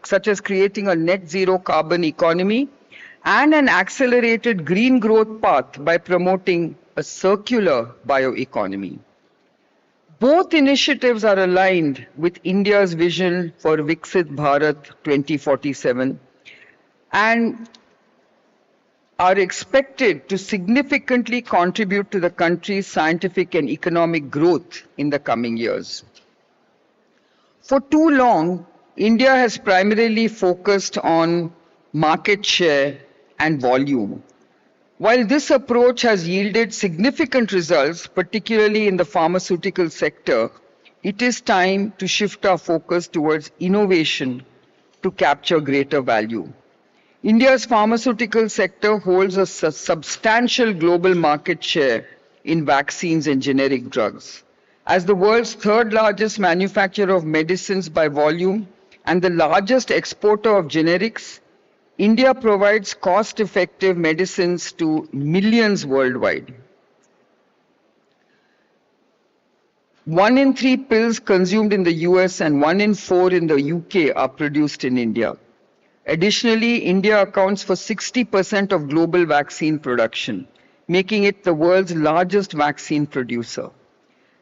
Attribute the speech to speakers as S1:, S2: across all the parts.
S1: such as creating a net zero carbon economy and an accelerated green growth path by promoting a circular bioeconomy. Both initiatives are aligned with India's vision for Viksit Bharat 2047 and are expected to significantly contribute to the country's scientific and economic growth in the coming years. For too long, India has primarily focused on market share and volume. While this approach has yielded significant results, particularly in the pharmaceutical sector, it is time to shift our focus towards innovation to capture greater value. India's pharmaceutical sector holds a substantial global market share in vaccines and generic drugs. As the world's third largest manufacturer of medicines by volume and the largest exporter of generics, India provides cost-effective medicines to millions worldwide. 1 in 3 pills consumed in the US and 1 in 4 in the UK are produced in India. Additionally, India accounts for 60% of global vaccine production, making it the world's largest vaccine producer.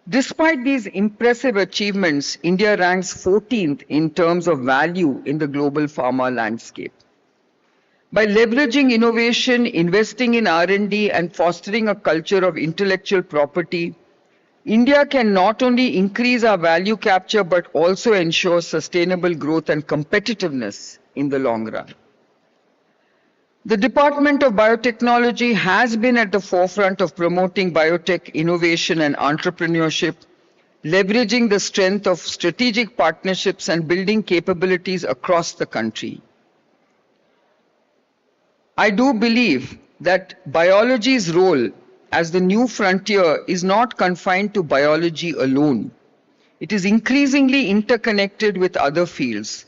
S1: Despite these impressive achievements, India ranks 14th in terms of value in the global pharma landscape. By leveraging innovation, investing in R&D, and fostering a culture of intellectual property, India can not only increase our value capture but also ensure sustainable growth and competitiveness in the long run. The Department of Biotechnology has been at the forefront of promoting biotech innovation and entrepreneurship, leveraging the strength of strategic partnerships and building capabilities across the country. I do believe that biology's role as the new frontier is not confined to biology alone. It is increasingly interconnected with other fields.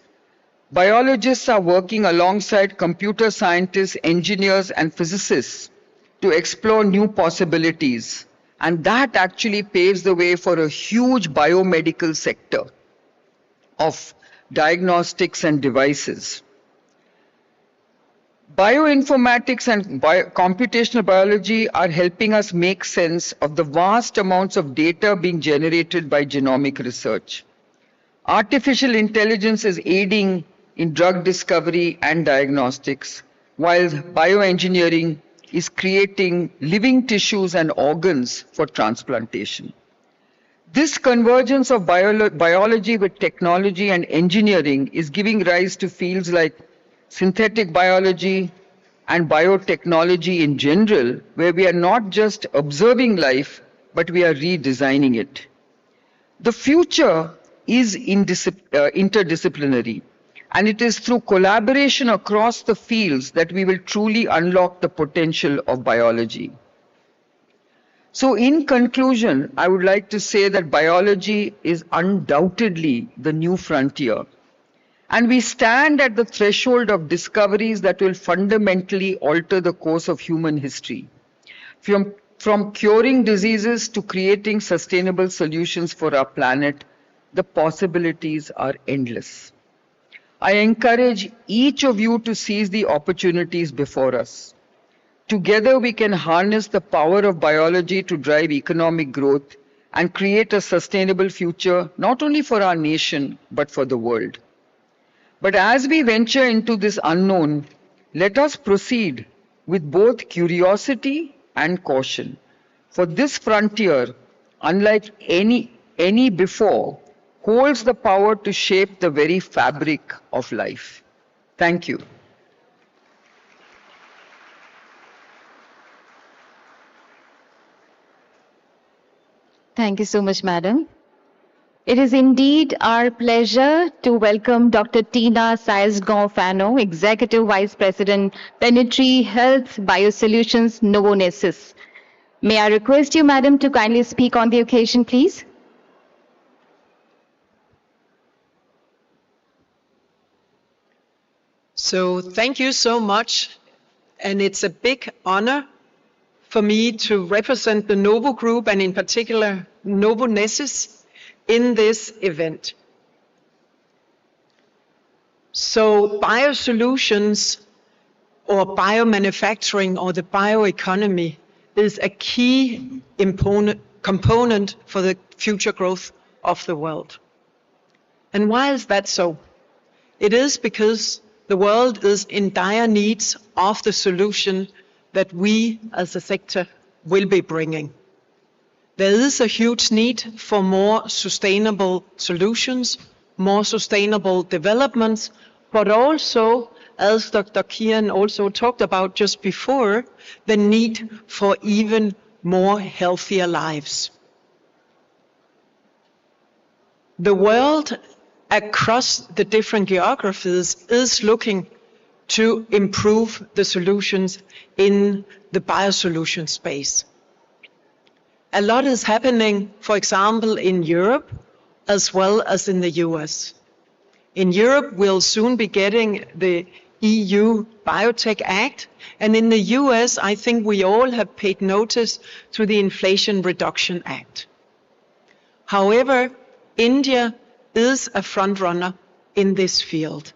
S1: Biologists are working alongside computer scientists, engineers, and physicists to explore new possibilities. And that actually paves the way for a huge biomedical sector of diagnostics and devices. Bioinformatics and computational biology are helping us make sense of the vast amounts of data being generated by genomic research. Artificial intelligence is aiding in drug discovery and diagnostics, while bioengineering is creating living tissues and organs for transplantation. This convergence of biology with technology and engineering is giving rise to fields like synthetic biology and biotechnology in general, where we are not just observing life, but we are redesigning it. The future is interdisciplinary, and it is through collaboration across the fields that we will truly unlock the potential of biology. So in conclusion, I would like to say that biology is undoubtedly the new frontier. And we stand at the threshold of discoveries that will fundamentally alter the course of human history. From curing diseases to creating sustainable solutions for our planet, the possibilities are endless. I encourage each of you to seize the opportunities before us. Together we can harness the power of biology to drive economic growth and create a sustainable future, not only for our nation, but for the world. But as we venture into this unknown, let us proceed with both curiosity and caution. For this frontier, unlike any before, holds the power to shape the very fabric of life. Thank you.
S2: Thank you so much, Madam. It is indeed our pleasure to welcome Dr. Tina Saez-Gonfano, Executive Vice President, Planetary Health Biosolutions, Novonesis. May I request you, Madam, to kindly speak on the occasion, please?
S3: So thank you so much. And it's a big honor for me to represent the Novo Group and in particular Novonesis in this event. So biosolutions or biomanufacturing or the bioeconomy is a key component for the future growth of the world. And why is that so? It is because the world is in dire need of the solution that we as a sector will be bringing. There is a huge need for more sustainable solutions, more sustainable developments, but also, as Dr. Kian also talked about just before, the need for even more healthier lives. The world across the different geographies is looking to improve the solutions in the biosolution space. A lot is happening, for example, in Europe as well as in the US. In Europe, we'll soon be getting the EU Biotech Act, and in the US, I think we all have paid notice to the Inflation Reduction Act. However, India is a front runner in this field.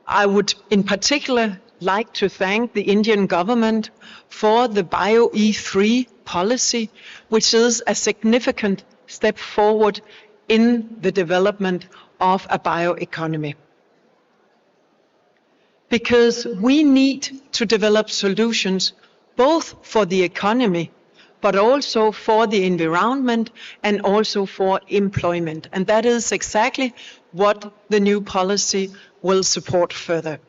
S3: I would in particular like to thank the Indian government for the BioE3 policy, which is a significant step forward in the development of a bioeconomy. Because we need to develop solutions both for the economy, but also for the environment and also for employment. And that is exactly what the new policy will support further.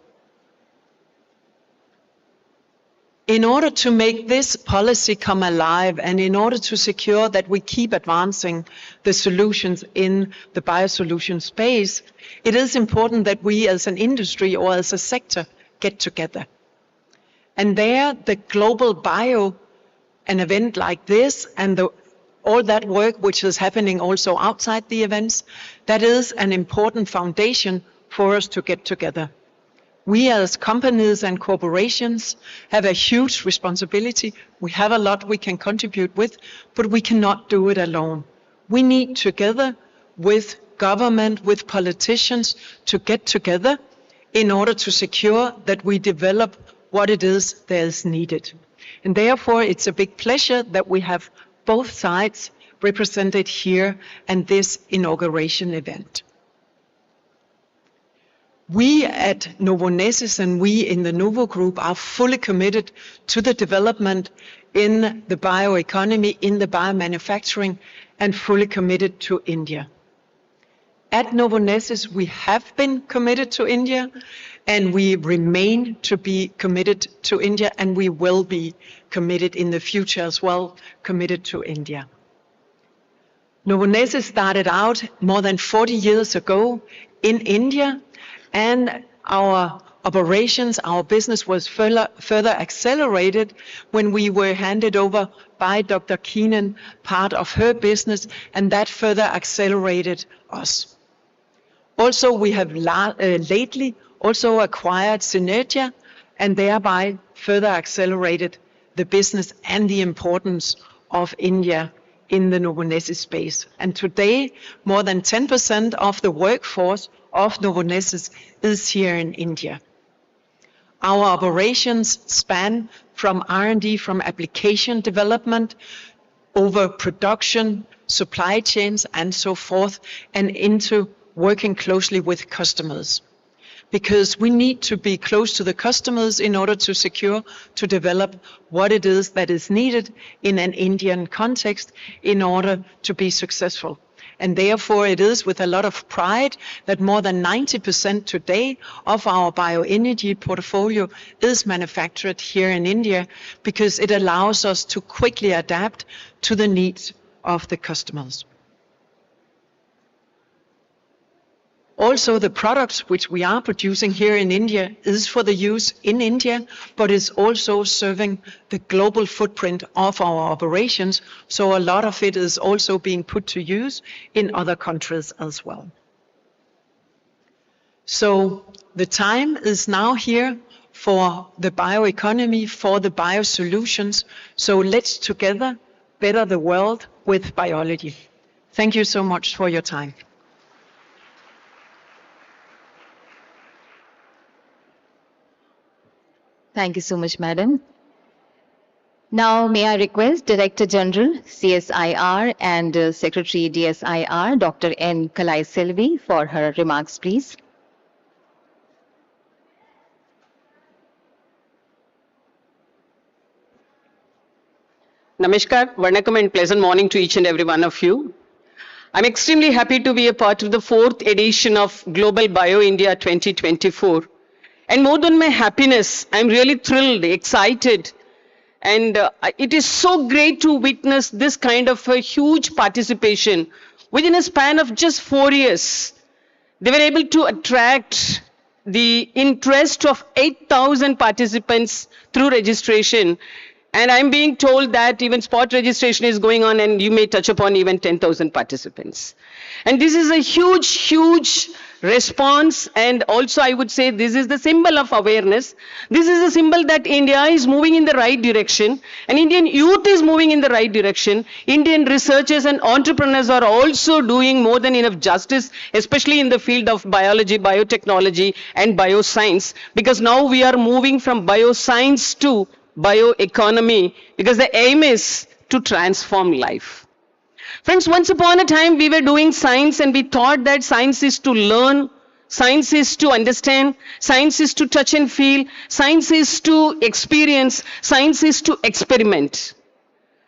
S3: In order to make this policy come alive and in order to secure that we keep advancing the solutions in the biosolution space, it is important that we as an industry or as a sector get together. And there, the Global Bio, an event like this, and all that work which is happening also outside the events, that is an important foundation for us to get together. We as companies and corporations have a huge responsibility. We have a lot we can contribute with, but we cannot do it alone. We need together with government, with politicians, to get together in order to secure that we develop what it is that is needed. And therefore, it's a big pleasure that we have both sides represented here and this inauguration event. We at Novonesis and we in the Novo Group are fully committed to the development in the bioeconomy, in the biomanufacturing, and fully committed to India. At Novonesis, we have been committed to India, and we remain to be committed to India, and we will be committed in the future as well, committed to India. Novonesis started out more than 40 years ago in India, and our operations, our business was further accelerated when we were handed over by Dr. Keenan part of her business, and that further accelerated us. Also, we have lately also acquired Surya, and thereby further accelerated the business and the importance of India in the Novonesis space. And today, more than 10% of the workforce of Novonesis is here in India. Our operations span from R&D, from application development, over production, supply chains, and so forth, and into working closely with customers. Because we need to be close to the customers in order to secure, to develop what it is that is needed in an Indian context in order to be successful. And therefore it is with a lot of pride that more than 90% today of our bioenergy portfolio is manufactured here in India, because it allows us to quickly adapt to the needs of the customers. Also, the products which we are producing here in India is for the use in India, but is also serving the global footprint of our operations. So a lot of it is also being put to use in other countries as well. So the time is now here for the bioeconomy, for the biosolutions. So let's together better the world with biology. Thank you so much for your time.
S2: Thank you so much, Madam. Now, may I request Director General, CSIR and Secretary DSIR, Dr. N. Kalai Selvi for her remarks, please.
S4: Namaskar, Vanakkam and pleasant morning to each and every one of you. I'm extremely happy to be a part of the 4th edition of Global Bio India 2024. And more than my happiness, I'm really thrilled, excited, and it is so great to witness this kind of a huge participation within a span of just 4 years. They were able to attract the interest of 8,000 participants through registration. And I'm being told that even spot registration is going on and you may touch upon even 10,000 participants. And this is a huge, huge response, and also I would say this is the symbol of awareness. This is a symbol that India is moving in the right direction, and Indian youth is moving in the right direction. Indian researchers and entrepreneurs are also doing more than enough justice, especially in the field of biology, biotechnology and bioscience, because now we are moving from bioscience to bioeconomy, because the aim is to transform life. Friends, once upon a time we were doing science and we thought that science is to learn, science is to understand, science is to touch and feel, science is to experience, science is to experiment.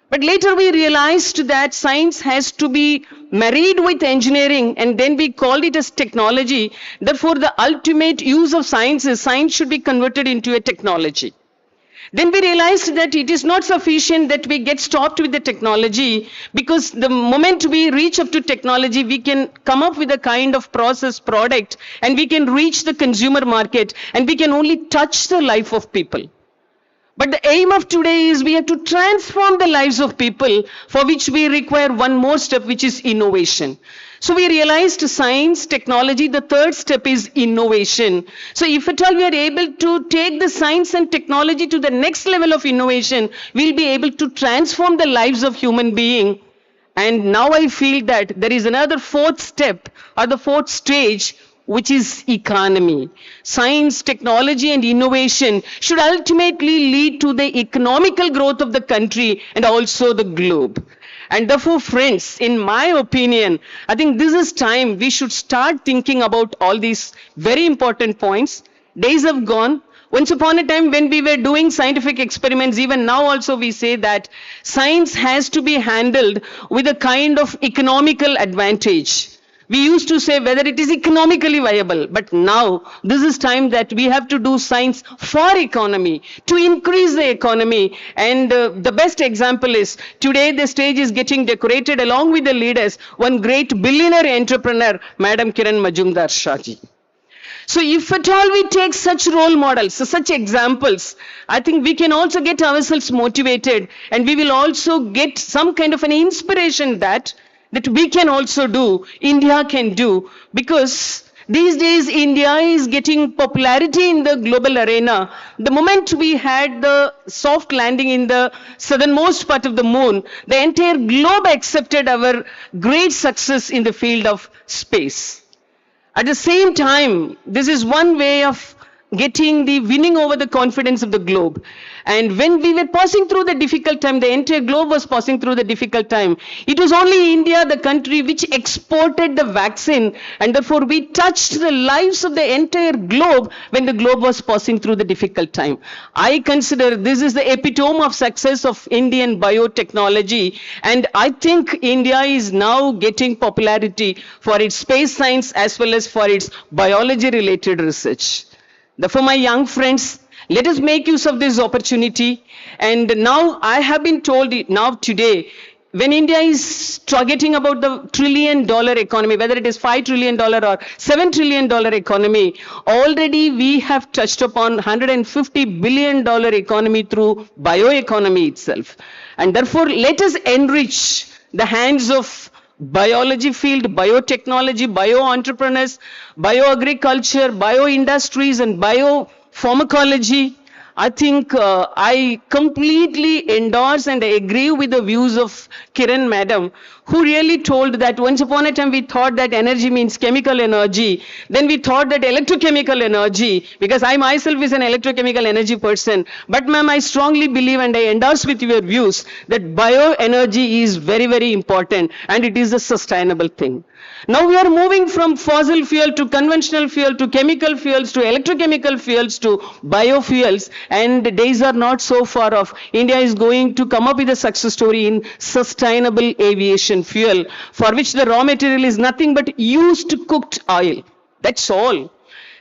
S4: But later we realized that science has to be married with engineering, and then we called it as technology. Therefore, the ultimate use of science is science should be converted into a technology. Then we realized that it is not sufficient that we get stopped with the technology, because the moment we reach up to technology, we can come up with a kind of process product and we can reach the consumer market and we can only touch the life of people. But the aim of today is we have to transform the lives of people, for which we require one more step, which is innovation. So we realized science, technology, the third step is innovation. So if at all we are able to take the science and technology to the next level of innovation, we'll be able to transform the lives of human beings. And now I feel that there is another fourth step, or the fourth stage, which is economy. Science, technology and innovation should ultimately lead to the economical growth of the country and also the globe. And therefore, friends, in my opinion, I think this is time we should start thinking about all these very important points. Days have gone. Once upon a time when we were doing scientific experiments, even now also we say that science has to be handled with a kind of economical advantage. We used to say whether it is economically viable, but now this is time that we have to do science for economy, to increase the economy. And the best example is today the stage is getting decorated along with the leaders, one great billionaire entrepreneur, Madam Kiran Majumdar Shahji. So if at all we take such role models, such examples, I think we can also get ourselves motivated, and we will also get some kind of an inspiration that we can also do, India can do, because these days India is getting popularity in the global arena. The moment we had the soft landing in the southernmost part of the moon, the entire globe accepted our great success in the field of space. At the same time, this is one way of winning over the confidence of the globe. And when we were passing through the difficult time, the entire globe was passing through the difficult time. It was only India, the country which exported the vaccine, and therefore we touched the lives of the entire globe when the globe was passing through the difficult time. I consider this is the epitome of success of Indian biotechnology, and I think India is now getting popularity for its space science as well as for its biology related research. Therefore, my young friends, let us make use of this opportunity. And now I have been told now today, when India is targeting about the $1 trillion economy, whether it is $5 trillion or $7 trillion economy, already we have touched upon $150 billion economy through bioeconomy itself. And therefore, let us enrich the hands of biology field, biotechnology, bio-entrepreneurs, bioagriculture, bio-industries and biopharmacology. I think I completely endorse and agree with the views of Kiran madam, who really told that once upon a time we thought that energy means chemical energy. Then we thought that electrochemical energy, because I myself is an electrochemical energy person. But ma'am, I strongly believe and I endorse with your views that bioenergy is very, very important and it is a sustainable thing. Now we are moving from fossil fuel to conventional fuel to chemical fuels to electrochemical fuels to biofuels, and the days are not so far off. India is going to come up with a success story in sustainable aviation fuel, for which the raw material is nothing but used cooked oil. That's all.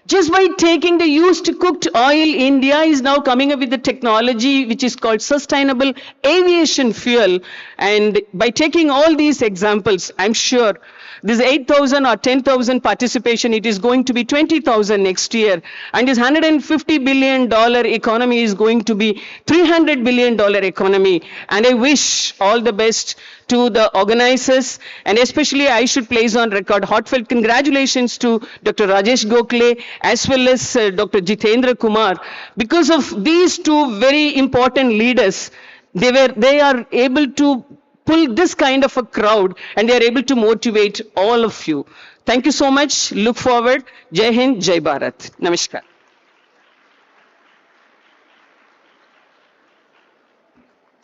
S4: Just by taking the used cooked oil, India is now coming up with the technology which is called sustainable aviation fuel. And by taking all these examples, I'm sure this 8,000 or 10,000 participation, it is going to be 20,000 next year. And this $150 billion economy is going to be $300 billion economy. And I wish all the best to the organizers, and especially I should place on record heartfelt congratulations to Dr. Rajesh Gokhale as well as Dr. Jitendra Kumar. Because of these two very important leaders, they are able to pull this kind of a crowd and they are able to motivate all of you. Thank you so much. Look forward. Jai Hind, Jai Bharat. Namaskar.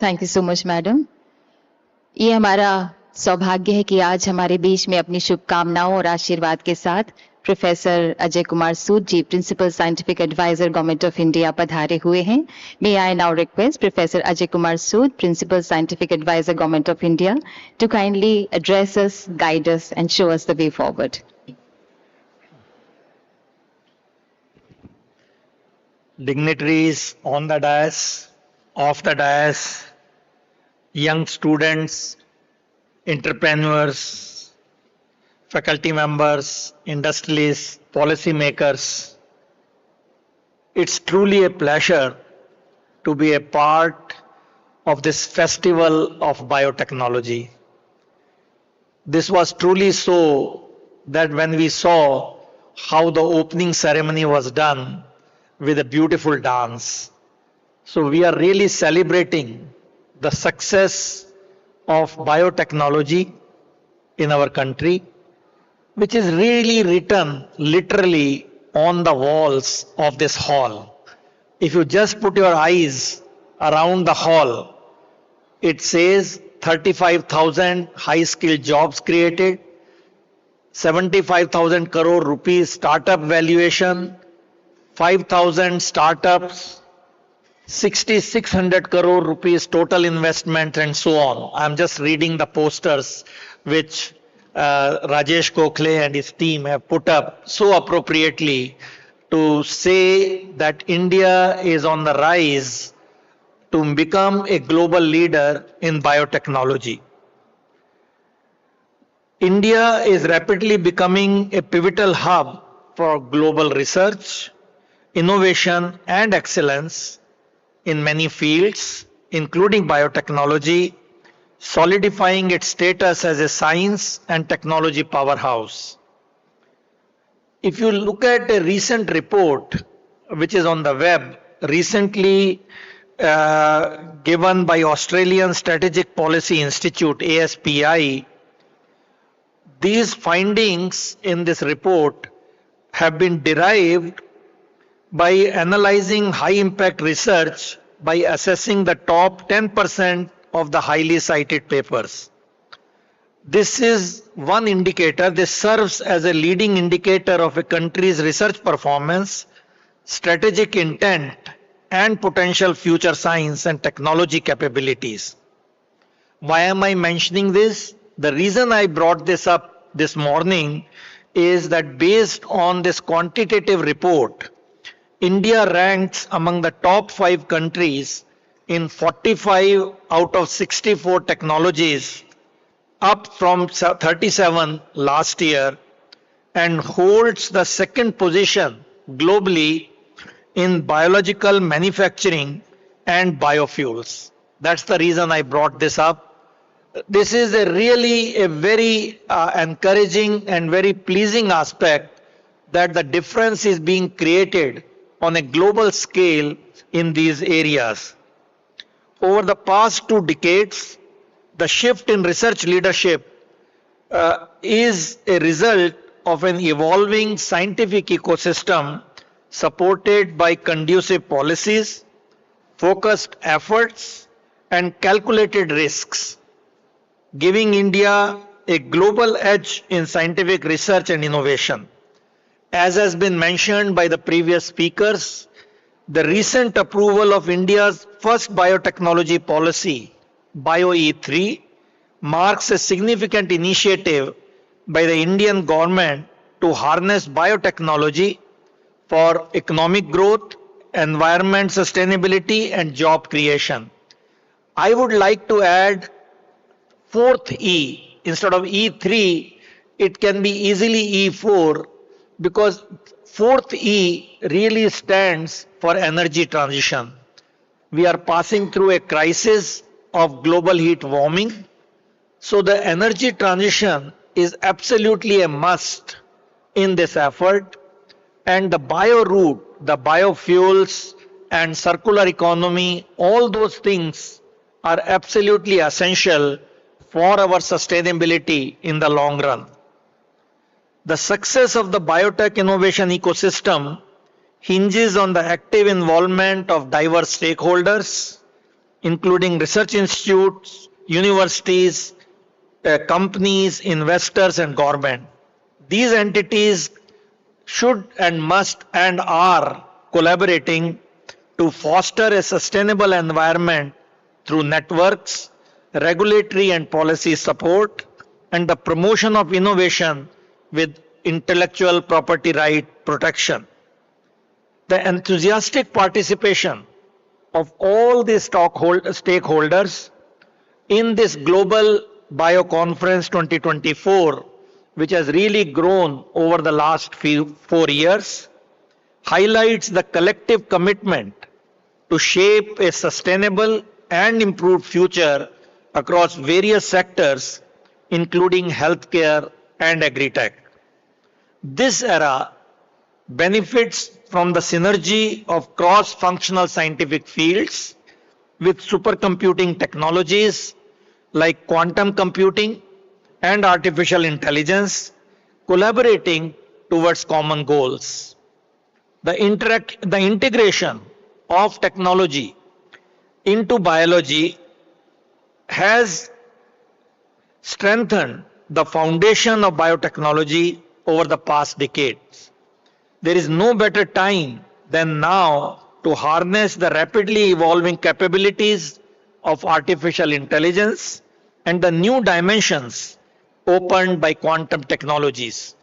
S2: Thank you so much madam. ये हमारा सौभाग्य है कि आज हमारे बीच में अपनी शुभकामनाओं और आशीर्वाद के साथ professor Ajay Kumar Sood ji, principal scientific adviser government of India, पधारे हुए हैं। May I now request professor Ajay Kumar Sood, principal scientific adviser government of India, to kindly address us, guide us and show us the way forward.
S5: Dignitaries on the dais, off the dais, young students, entrepreneurs, faculty members, industrialists, policy makers. It's truly a pleasure to be a part of this festival of biotechnology. This was truly so that when we saw how the opening ceremony was done with a beautiful dance, so we are really celebrating the success of biotechnology in our country, which is really written literally on the walls of this hall. If you just put your eyes around the hall, it says 35,000 high-skilled jobs created, 75,000 crore rupees startup valuation, 5,000 startups, 6,600 crore rupees total investment, and so on. I'm just reading the posters which Rajesh Gokhale and his team have put up so appropriately to say that India is on the rise to become a global leader in biotechnology. India is rapidly becoming a pivotal hub for global research, innovation, and excellence in many fields, including biotechnology, solidifying its status as a science and technology powerhouse. If you look at a recent report, which is on the web, recently given by Australian Strategic Policy Institute, ASPI, these findings in this report have been derived by analyzing high impact research by assessing the top 10% of the highly cited papers. This is one indicator. This serves as a leading indicator of a country's research performance, strategic intent, and potential future science and technology capabilities. Why am I mentioning this? The reason I brought this up this morning is that based on this quantitative report, India ranks among the top 5 countries in 45 out of 64 technologies, up from 37 last year, and holds the second position globally in biological manufacturing and biofuels. That's the reason I brought this up. This is really a very encouraging and very pleasing aspect that the difference is being created on a global scale in these areas. Over the past 2 decades, The shift in research leadership is a result of an evolving scientific ecosystem supported by conducive policies, focused efforts, and calculated risks, giving India a global edge in scientific research and innovation. As has been mentioned by the previous speakers, the recent approval of India's first biotechnology policy, BioE3, marks a significant initiative by the Indian government to harness biotechnology for economic growth, environment sustainability, and job creation. I would like to add fourth E. Instead of E3, it can be easily E4, because fourth E really stands for energy transition. We are passing through a crisis of global heat warming. So the energy transition is absolutely a must in this effort. And the bio route, the biofuels and circular economy, all those things are absolutely essential for our sustainability in the long run. The success of the biotech innovation ecosystem hinges on the active involvement of diverse stakeholders, including research institutes, universities, companies, investors, and government. These entities should and must and are collaborating to foster a sustainable environment through networks, regulatory and policy support, and the promotion of innovation with intellectual property right protection. The enthusiastic participation of all the stakeholders in this Global Bio Conference 2024, which has really grown over the last 4 years, highlights the collective commitment to shape a sustainable and improved future across various sectors, including healthcare and agri-tech. This era benefits from the synergy of cross-functional scientific fields with supercomputing technologies like quantum computing and artificial intelligence collaborating towards common goals. The integration of technology into biology has strengthened the foundation of biotechnology over the past decades. There is no better time than now to harness the rapidly evolving capabilities of artificial intelligence and the new dimensions opened by quantum technologies.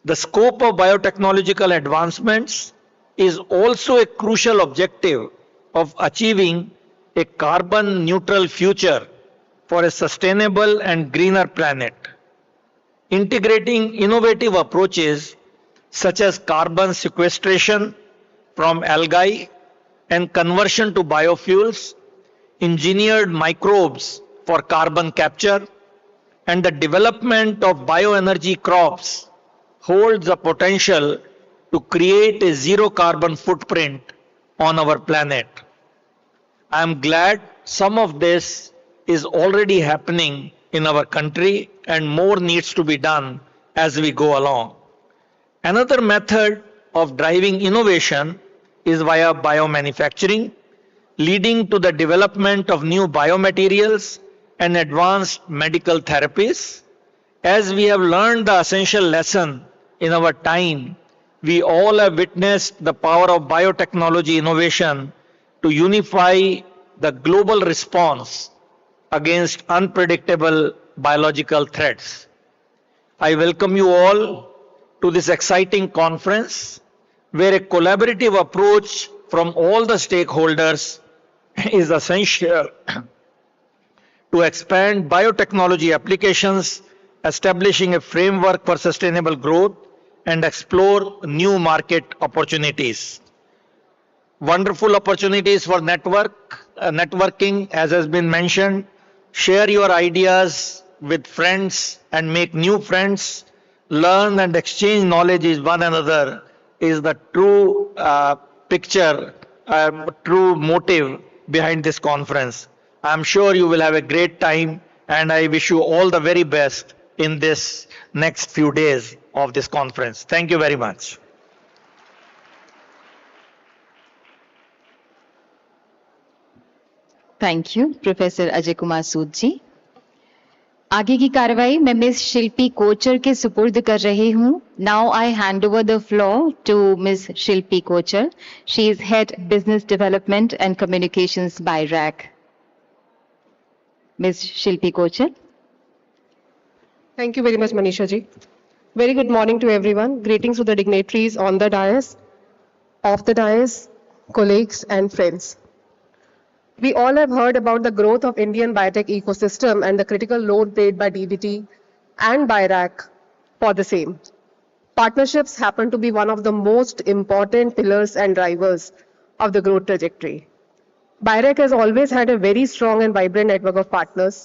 S5: The scope of biotechnological advancements is also a crucial objective of achieving a carbon neutral future for a sustainable and greener planet. Integrating innovative approaches such as carbon sequestration from algae and conversion to biofuels, engineered microbes for carbon capture, and the development of bioenergy crops holds the potential to create a zero carbon footprint on our planet. I am glad some of this is already happening in our country and more needs to be done as we go along. Another method of driving innovation is via biomanufacturing, leading to the development of new biomaterials and advanced medical therapies. As we have learned the essential lesson in our time, we all have witnessed the power of biotechnology innovation to unify the global response against unpredictable biological threats. I welcome you all to this exciting conference where a collaborative approach from all the stakeholders is essential to expand biotechnology applications, establishing a framework for sustainable growth, and explore new market opportunities. Wonderful opportunities for networking, as has been mentioned. Share your ideas with friends and make new friends. Learn and exchange knowledge with one another is the true picture, true motive behind this conference. I'm sure you will have a great time, and I wish you all the very best in this next few days of this conference. Thank you very much.
S2: Thank you professor Ajay Kumar Sood ji. आगे की कार्रवाई मैं miss Shilpi Kochhar के सुपुर्द कर रही हूं। Now I hand over the floor to miss Shilpi Kochar. She is head business development and communications BIRAC. Miss Shilpi Kochar.
S6: Thank you very much, Manisha ji. Very good morning to everyone. Greetings to the dignitaries on the dais, off the dais, colleagues and friends. We all have heard about the growth of Indian biotech ecosystem and the critical role played by DBT and BIRAC for the same. Partnerships happen to be one of the most important pillars and drivers of the growth trajectory. BIRAC has always had a very strong and vibrant network of partners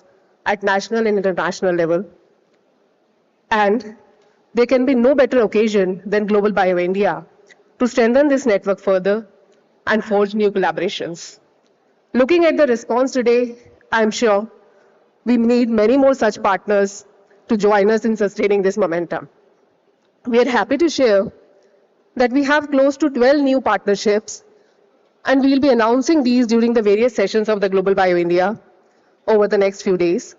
S6: at national and international level. And there can be no better occasion than Global Bio India to strengthen this network further and forge new collaborations. Looking at the response today, I'm sure we need many more such partners to join us in sustaining this momentum. We are happy to share that we have close to 12 new partnerships, and we will be announcing these during the various sessions of the Global Bio India over the next few days.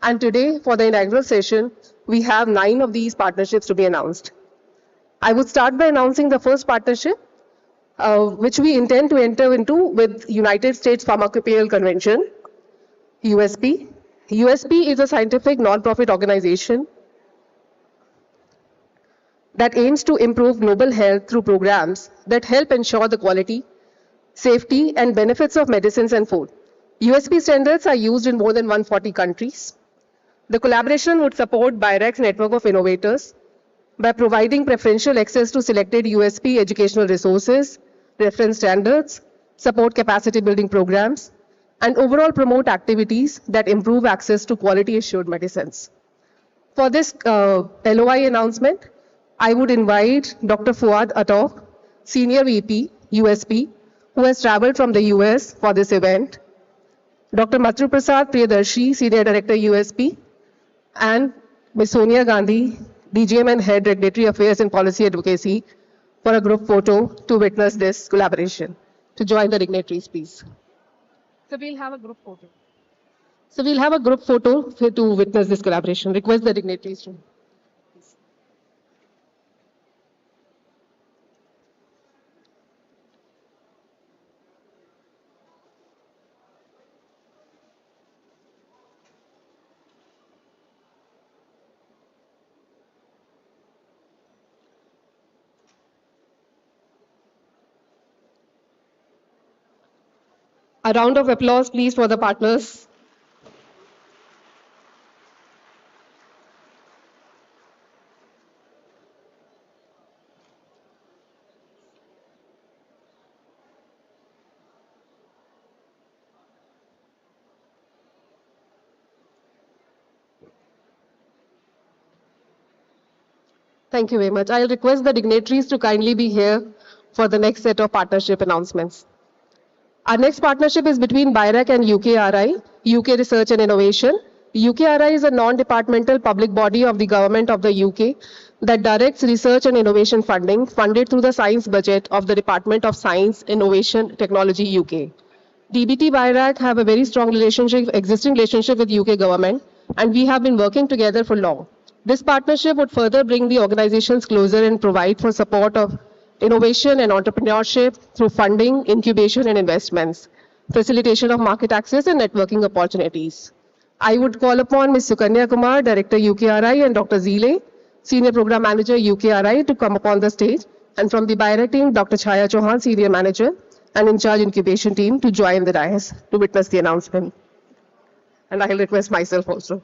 S6: And today, for the inaugural session, we have 9 of these partnerships to be announced. I would start by announcing the first partnership, which we intend to enter into with United States Pharmacopeal Convention, USP. USP is a scientific non-profit organization that aims to improve global health through programs that help ensure the quality, safety, and benefits of medicines and food. USP standards are used in more than 140 countries. The collaboration would support BIRAC's network of innovators by providing preferential access to selected USP educational resources, reference standards, support capacity building programs, and overall promote activities that improve access to quality assured medicines. For this LOI announcement, I would invite Dr. Fuad Atov, Senior VP, USP, who has traveled from the US for this event, Dr. Matru Prasad Priyadarshi, Senior Director, USP, and Ms. Sonia Gandhi, DGM and Head Regulatory Affairs and Policy Advocacy, for a group photo to witness this collaboration. To join the dignitaries, please. So we'll have a group photo. To witness this collaboration. Request the dignitaries to. A round of applause, please, for the partners. Thank you very much. I'll request the dignitaries to kindly be here for the next set of partnership announcements. Our next partnership is between BIRAC and UKRI, UK Research and Innovation. UKRI is a non-departmental public body of the government of the UK that directs research and innovation funding funded through the science budget of the Department of Science, Innovation, Technology, UK. DBT BIRAC have a very strong existing relationship with UK government, and we have been working together for long. This partnership would further bring the organizations closer and provide for support of innovation and entrepreneurship through funding, incubation and investments, facilitation of market access and networking opportunities. I would call upon Ms. Sukanya Kumar, Director UKRI, and Dr. Zile, Senior Program Manager UKRI, to come upon the stage, and from the BIRAC team, Dr. Chaya Chauhan, Senior Manager and in charge incubation team, to join the dais to witness the announcement. And I will request myself also.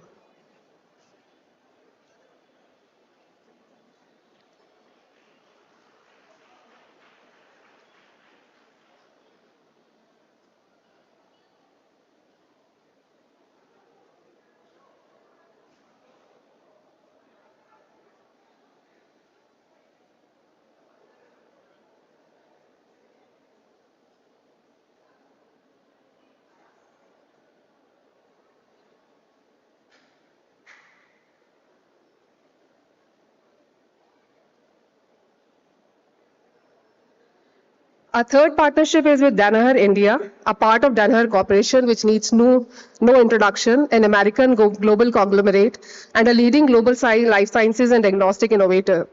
S6: Our third partnership is with Danaher India, a part of Danaher Corporation, which needs no introduction, an American global conglomerate, and a leading global life sciences and diagnostic innovator.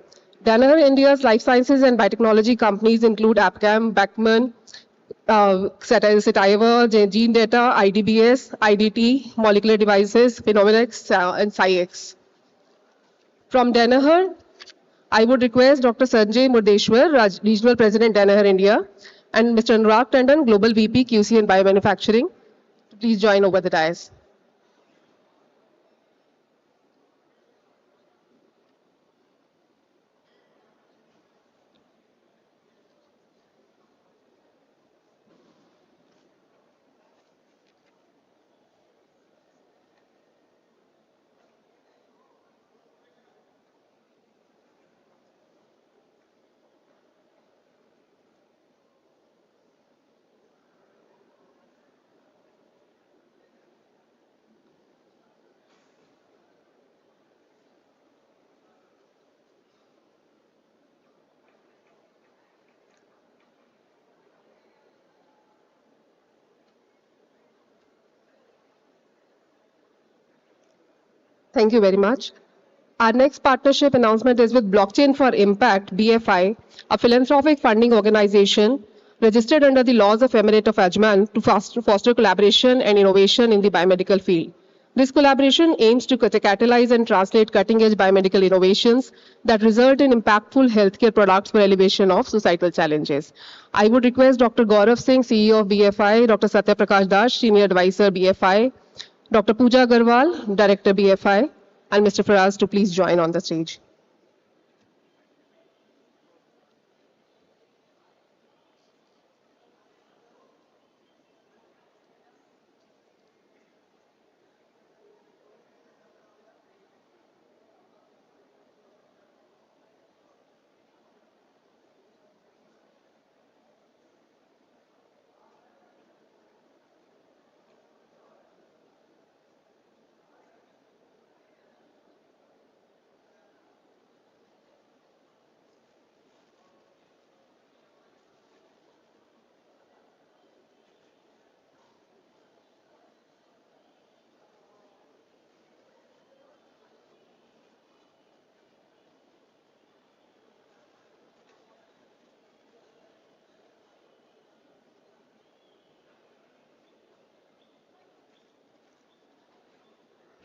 S6: Danaher India's life sciences and biotechnology companies include Abcam, Beckman, Sativa, Gene Data, IDBS, IDT, Molecular Devices, Phenomenex, and SciX. From Danaher, I would request Dr. Sanjay Murdeshwar, Regional President, Danaher India, and Mr. Anurag Tandon, Global VP, QC and Biomanufacturing, to please join over the dais. Thank you very much. Our next partnership announcement is with Blockchain for Impact, BFI, a philanthropic funding organization registered under the laws of Emirate of Ajman to foster collaboration and innovation in the biomedical field. This collaboration aims to catalyze and translate cutting-edge biomedical innovations that result in impactful healthcare products for elevation of societal challenges. I would request Dr. Gaurav Singh, CEO of BFI, Dr. Satya Prakash Das, Senior Advisor, BFI, Dr. Pooja Agarwal, Director, BFI, and Mr. Faraz to please join on the stage.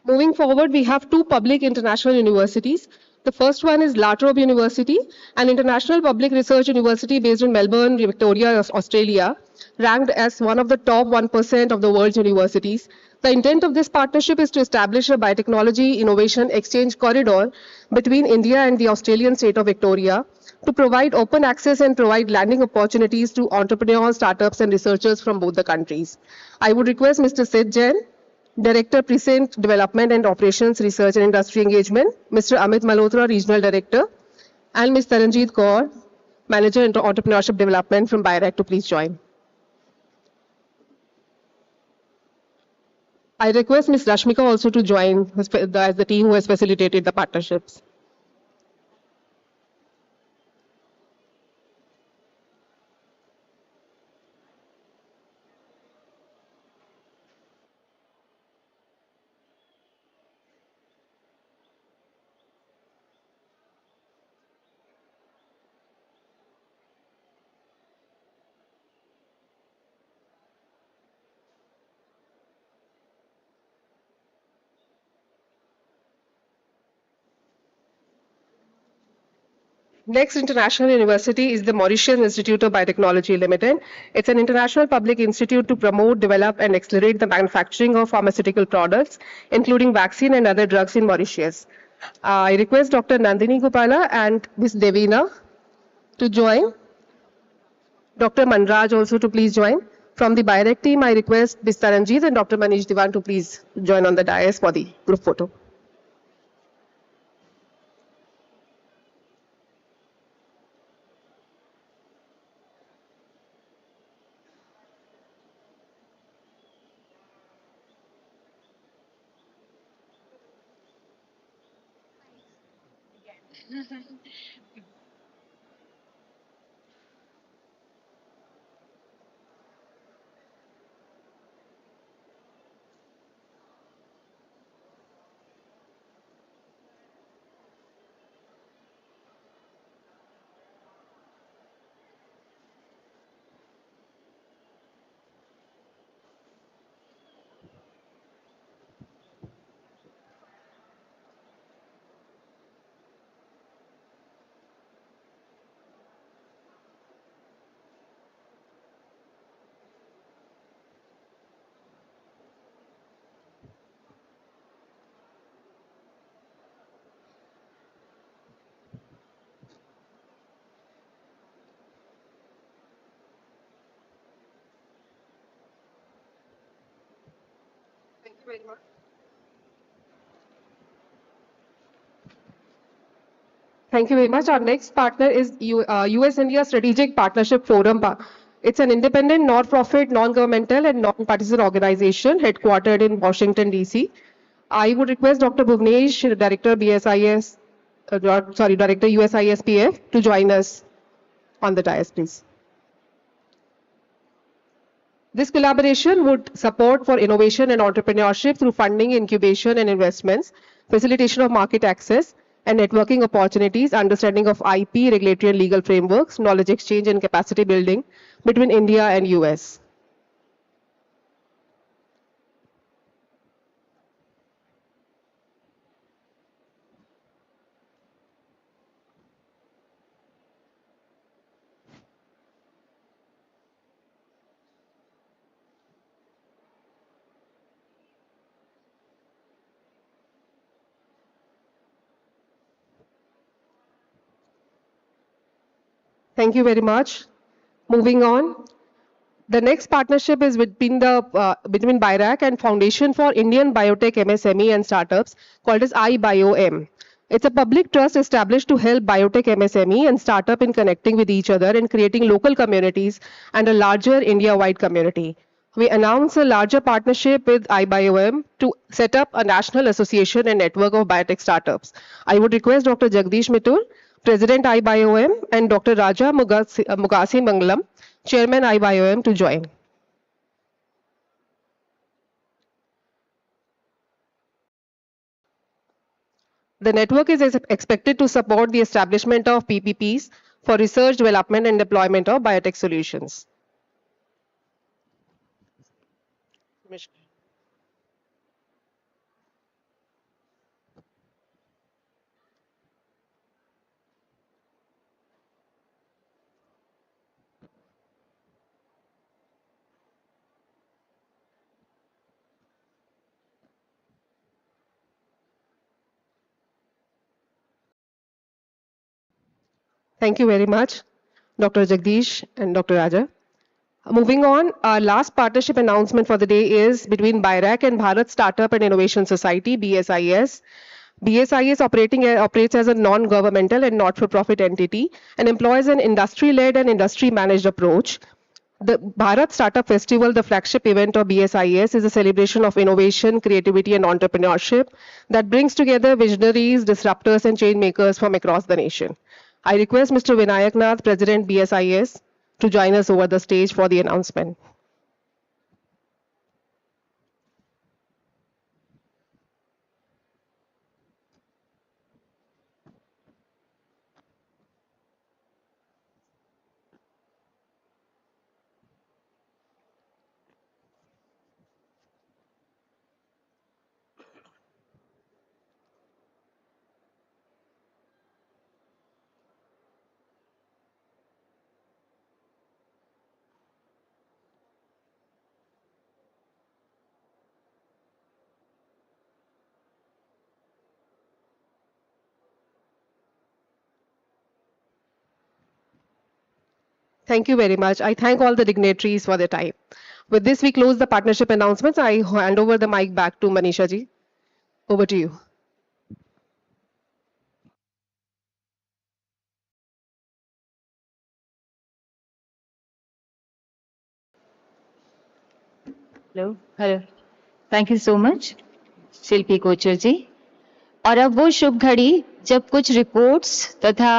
S6: Moving forward, we have two public international universities. The first one is La Trobe University, an international public research university based in Melbourne, Victoria, Australia, ranked as one of the top 1% of the world's universities. The intent of this partnership is to establish a biotechnology innovation exchange corridor between India and the Australian state of Victoria to provide open access and provide landing opportunities to entrepreneurs, startups, and researchers from both the countries. I would request Mr. Sid Jain, Director, Present Development and Operations, Research and Industry Engagement, Mr. Amit Malhotra, Regional Director, and Ms. Taranjeet Kaur, Manager in Entrepreneurship Development from BIRAC to please join. I request Ms. Rashmika also to join as the team who has facilitated the partnerships. Next international university is the Mauritian Institute of Biotechnology Limited. It's an international public institute to promote, develop, and accelerate the manufacturing of pharmaceutical products, including vaccine and other drugs in Mauritius. I request Dr. Nandini Gopala and Ms. Devina to join. Dr. Manraj also to please join. From the BIRAC team, I request Ms. Taranjeet and Dr. Manish Diwan to please join on the dais for the group photo. very much. Thank you very much. Our next partner is US-India Strategic Partnership Forum. It's an independent, non-profit, non-governmental and non-partisan organization headquartered in Washington, D.C. I would request Dr. Bhuvnesh, Director BSIS, Director USISPF, to join us on the dais, please. This collaboration would support for innovation and entrepreneurship through funding, incubation and investments, facilitation of market access and networking opportunities, understanding of IP, regulatory and legal frameworks, knowledge exchange and capacity building between India and US. Thank you very much. Moving on. The next partnership is between BIRAC and Foundation for Indian Biotech MSME and Startups called as iBioM. It's a public trust established to help biotech MSME and startup in connecting with each other and creating local communities and a larger India-wide community. We announced a larger partnership with iBioM to set up a national association and network of biotech startups. I would request Dr. Jagdish Mittur, President iBioM, and Dr. Raja Mugasi Mangalam, Chairman iBioM, to join. The network is expected to support the establishment of PPPs for research, development, and deployment of biotech solutions. Thank you very much, Dr. Jagdish and Dr. Raja. Moving on, our last partnership announcement for the day is between BIRAC and Bharat Startup and Innovation Society, BSIS. BSIS operates as a non-governmental and not-for-profit entity and employs an industry-led and industry-managed approach. The Bharat Startup Festival, the flagship event of BSIS, is a celebration of innovation, creativity, and entrepreneurship that brings together visionaries, disruptors, and change makers from across the nation. I request Mr. Vinayak Nath, President BSIS, to join us over the stage for the announcement. Thank you very much. I thank all the dignitaries for their time. With this, we close the partnership announcements. I hand over the mic back to Manisha ji. Over to you.
S2: Hello thank you so much Shilpi Kochar ji. और अब वो शुभ घड़ी जब कुछ reports तथा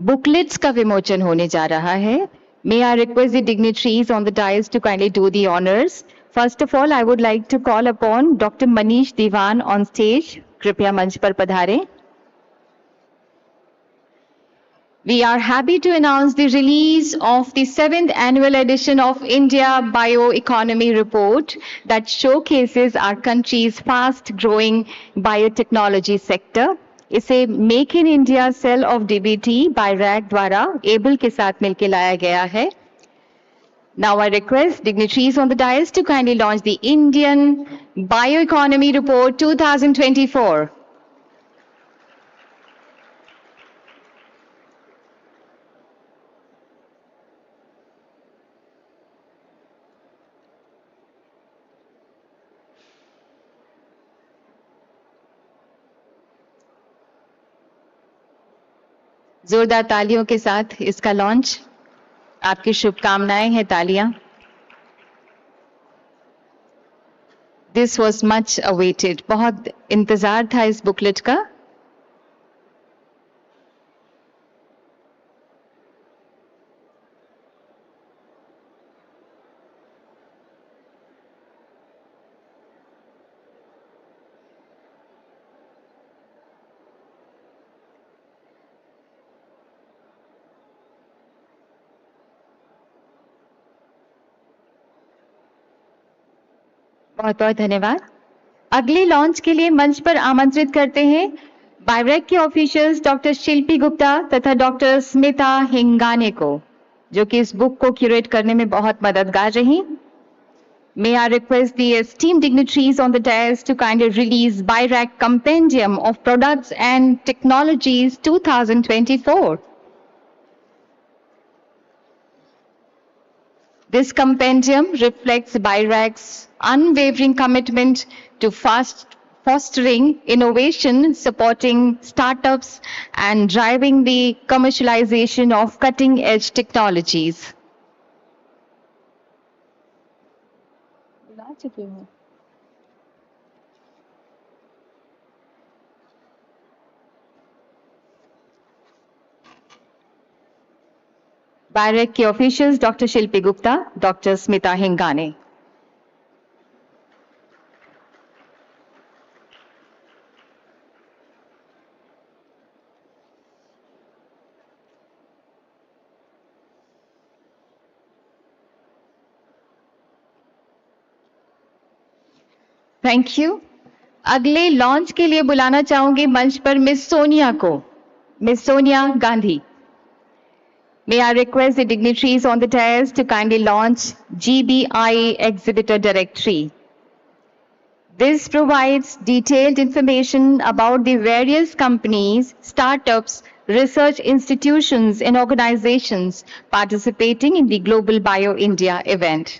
S2: booklets का विमोचन होने जा रहा है। May I request the dignitaries on the dais to kindly do the honors. First of all, I would like to call upon Dr. Manish Diwan on stage. कृपया मंच पर पधारें। We are happy to announce the release of the 7th annual edition of India Bioeconomy Report that showcases our country's fast-growing biotechnology sector. इसे make in India cell of DBT BIRAC द्वारा ABLE के साथ मिलकर लाया गया है। Now I request dignitaries on the dais to kindly launch the Indian Bioeconomy Report 2024. जोरदार तालियों के साथ इसका लॉन्च, आपकी शुभकामनाएं हैं तालियां। दिस वॉज मच अवेटेड, बहुत इंतजार था इस बुकलेट का। बहुत बहुत धन्यवाद। अगले लॉन्च के लिए मंच पर आमंत्रित करते हैं बायरेक के ऑफिशियल्स डॉक्टर शिल्पी गुप्ता तथा डॉक्टर स्मिता हिंगाने को, जो कि इस बुक को क्यूरेट करने में बहुत मददगार रही। May I request the esteemed dignitaries on the dais to kindly release BIRAC Compendium of Products and Technologies 2024. This compendium reflects BIRAC's unwavering commitment to fostering innovation, supporting startups, and driving the commercialization of cutting-edge technologies. BIRAC के officials doctor Shilpi Gupta, doctor Smita Hingane. Thank you. अगले launch के लिए बुलाना चाहूंगी मंच पर miss Sonia को, miss Sonia Gandhi. May I request the dignitaries on the dais to kindly launch GBI Exhibitor Directory. This provides detailed information about the various companies, startups, research institutions, and organizations participating in the Global Bio India event.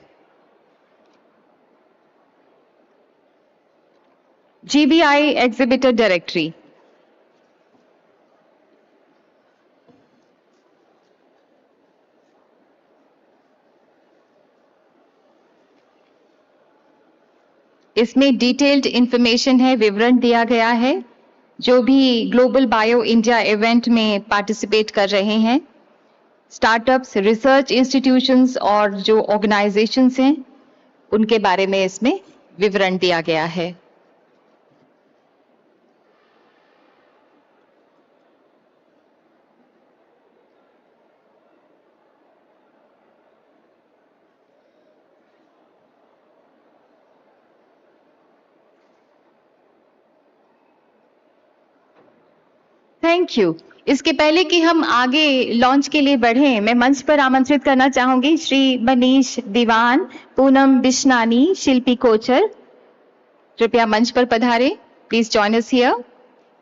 S2: GBI Exhibitor Directory. इसमें detailed information है, विवरण दिया गया है, जो भी global bio India event में participate कर रहे हैं, स्टार्टअप्स, रिसर्च इंस्टीट्यूशंस और जो ऑर्गेनाइजेशंस हैं, उनके बारे में इसमें विवरण दिया गया है। Thank you. इसके पहले कि हम आगे लॉन्च के लिए बढ़ें, मैं मंच पर आमंत्रित करना चाहूंगी श्री मनीष दीवान, पूनम बिश्नानी, शिल्पी कोचर। कृपया मंच पर पधारें। Please join us here.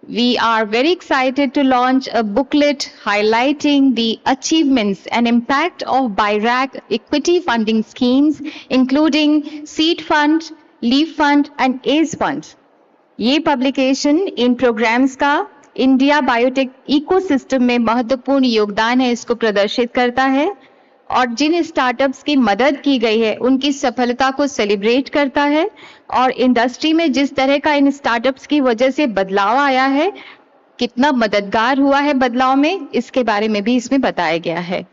S2: We are very excited to launch a booklet highlighting the achievements and impact of BIRAC equity funding schemes, including Seed Fund, Leaf Fund and ACE Fund. ये पब्लिकेशन इन प्रोग्राम्स का India biotech ecosystem में महत्वपूर्ण योगदान है, इसको प्रदर्शित करता है और जिन स्टार्टअप्स की मदद की गई है उनकी सफलता को सेलिब्रेट करता है और इंडस्ट्री में जिस तरह का इन स्टार्टअप्स की वजह से बदलाव आया है, कितना मददगार हुआ है बदलाव में, इसके बारे में भी इसमें बताया गया है।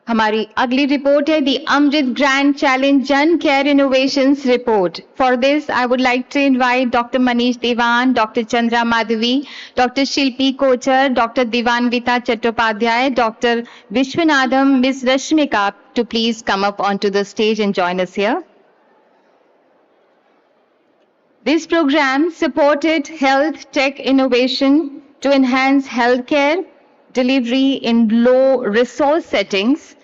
S2: हमारी अगली रिपोर्ट है the Amrit grand challenge Jan care innovations report. For this I would like to invite doctor Manish Diwan, doctor Chandra Madhavi, doctor Shilpi Kochar, doctor Divanvita Chattopadhyay, doctor Vishwanatham, miss Rashmika to please come up onto the stage and join us here. This program supported health tech innovation to enhance healthcare, delivery in low resource settings,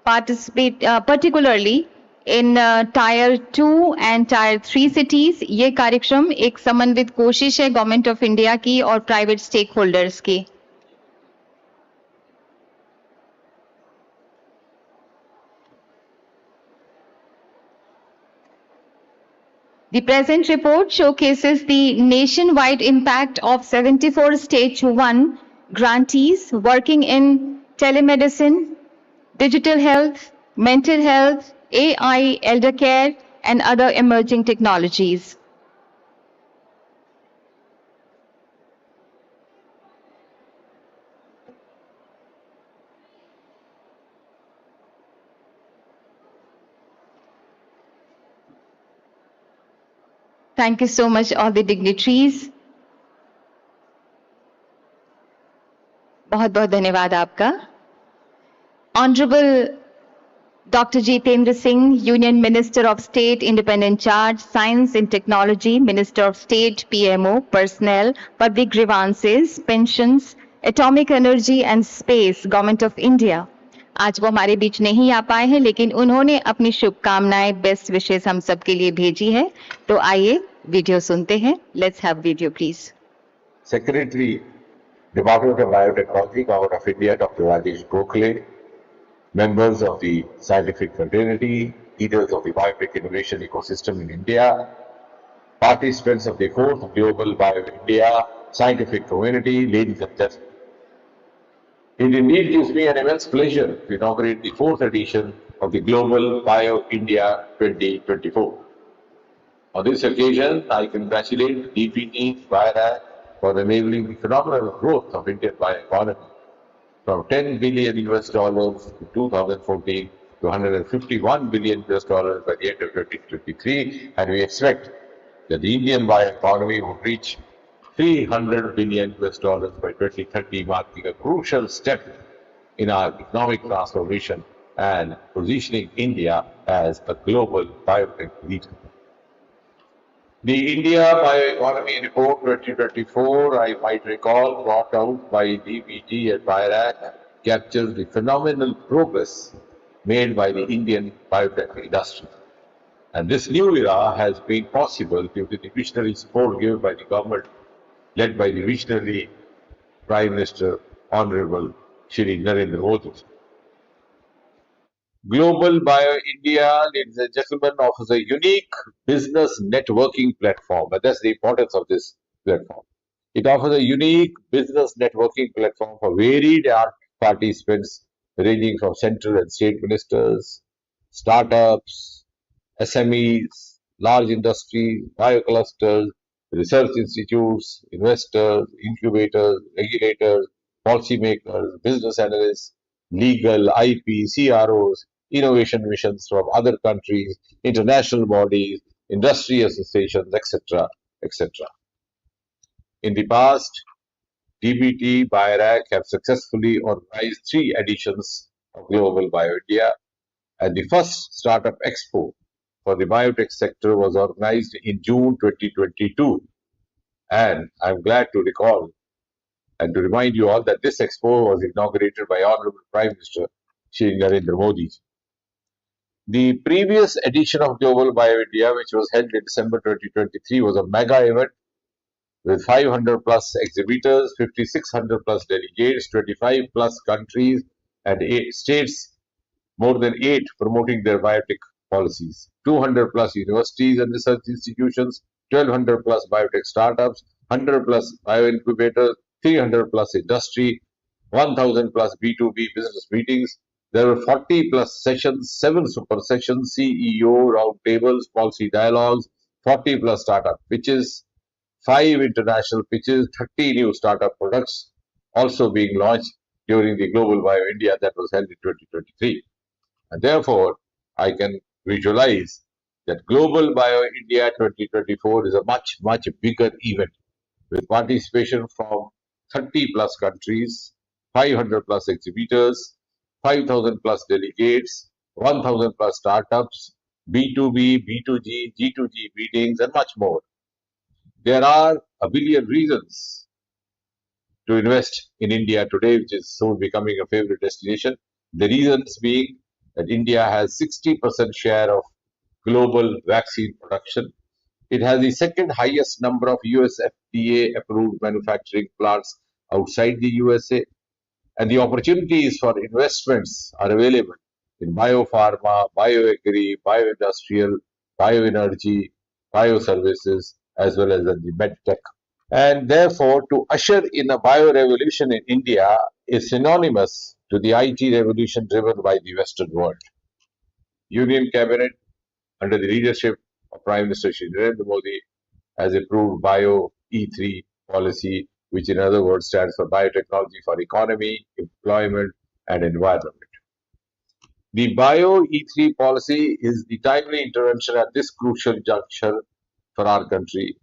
S2: particularly in Tier 2 and Tier 3 cities. ये कार्यक्रम एक समन्वित कोशिश है government of India की और private stake holders की. The present report showcases the nationwide impact of 74 Stage 1 grantees working in telemedicine, digital health, mental health, AI, elder care, and other emerging technologies. Thank you so much, all the dignitaries. बहुत बहुत धन्यवाद आपका. Honorable Dr. Jitendra Singh, Union Minister of State, Independent Charge, Science and Technology, Minister of State, PMO, Personnel, Public Grievances, Pensions, Atomic Energy and Space, Government of India. आज वो हमारे बीच नहीं आ पाए हैं, लेकिन उन्होंने अपनी शुभकामनाएं, बेस्ट विशेष हम सबके लिए भेजी है. तो आइए वीडियो सुनते हैं. Let's have video please.
S7: Secretary, Department of Biotechnology, Government of India, Dr. Rajesh Gokhale, members of the scientific fraternity, leaders of the biotech innovation ecosystem in India, participants of the 4th Global Bio India scientific community, ladies and gentlemen. It indeed gives me an immense pleasure to inaugurate the 4th edition of the Global Bio India 2024. On this occasion, I congratulate DPT BioRack for enabling the phenomenal growth of Indian bioeconomy from $10 billion in 2014 to $151 billion by the end of 2023, and we expect that the Indian bioeconomy will reach $300 billion by 2030, marking a crucial step in our economic transformation and positioning India as a global biotech leader. The India Bioeconomy Report 2024, I might recall, brought out by DBT and BioRack, captures the phenomenal progress made by the Indian biotech industry. And this new era has been possible due to the visionary support given by the government, led by the visionary Prime Minister, Honorable Shri Narendra Modi. Global Bio India, ladies and gentlemen, offers a unique business networking platform, and that's the importance of this platform. It offers a unique business networking platform for varied participants ranging from central and state ministers, startups, SMEs, large industries, bioclusters, research institutes, investors, incubators, regulators, policymakers, business analysts, legal, IP, CROs, innovation missions from other countries, international bodies, industry associations, etc., etc. In the past, DBT, BioRack have successfully organized 3 editions of Global Bio India, and the first Startup Expo for the biotech sector was organized in June 2022. And I'm glad to recall and to remind you all that this expo was inaugurated by Honorable Prime Minister Shri Narendra Modi. The previous edition of Global Bio India, which was held in December 2023, was a mega event with 500 plus exhibitors, 5,600 plus delegates, 25 plus countries and 8 states, more than 8 promoting their biotech policies, 200 plus universities and research institutions, 1,200 plus biotech startups, 100 plus bioincubators, 300 plus industry, 1,000 plus B2B business meetings. There were 40 plus sessions, 7 super sessions, CEO roundtables, policy dialogues, 40 plus startup pitches, 5 international pitches, 30 new startup products also being launched during the Global Bio India that was held in 2023. And therefore, I can visualize that Global Bio India 2024 is a much, much bigger event with participation from 30 plus countries, 500 plus exhibitors, 5,000 plus delegates, 1,000 plus startups, B2B, B2G, G2G meetings, and much more. There are a billion reasons to invest in India today, which is soon becoming a favorite destination. The reasons being that India has 60% share of global vaccine production. It has the second highest number of US FDA approved manufacturing plants outside the USA, and the opportunities for investments are available in biopharma, bioagri, bioindustrial, bioenergy, bioservices, as well as in the medtech. And therefore, to usher in a bio-revolution in India is synonymous to the IT revolution driven by the Western world. Union Cabinet, under the leadership of Prime Minister Shri Narendra Modi, has approved Bio E3 policy, which in other words stands for biotechnology for economy, employment, and environment. The Bio E3 policy is the timely intervention at this crucial juncture for our country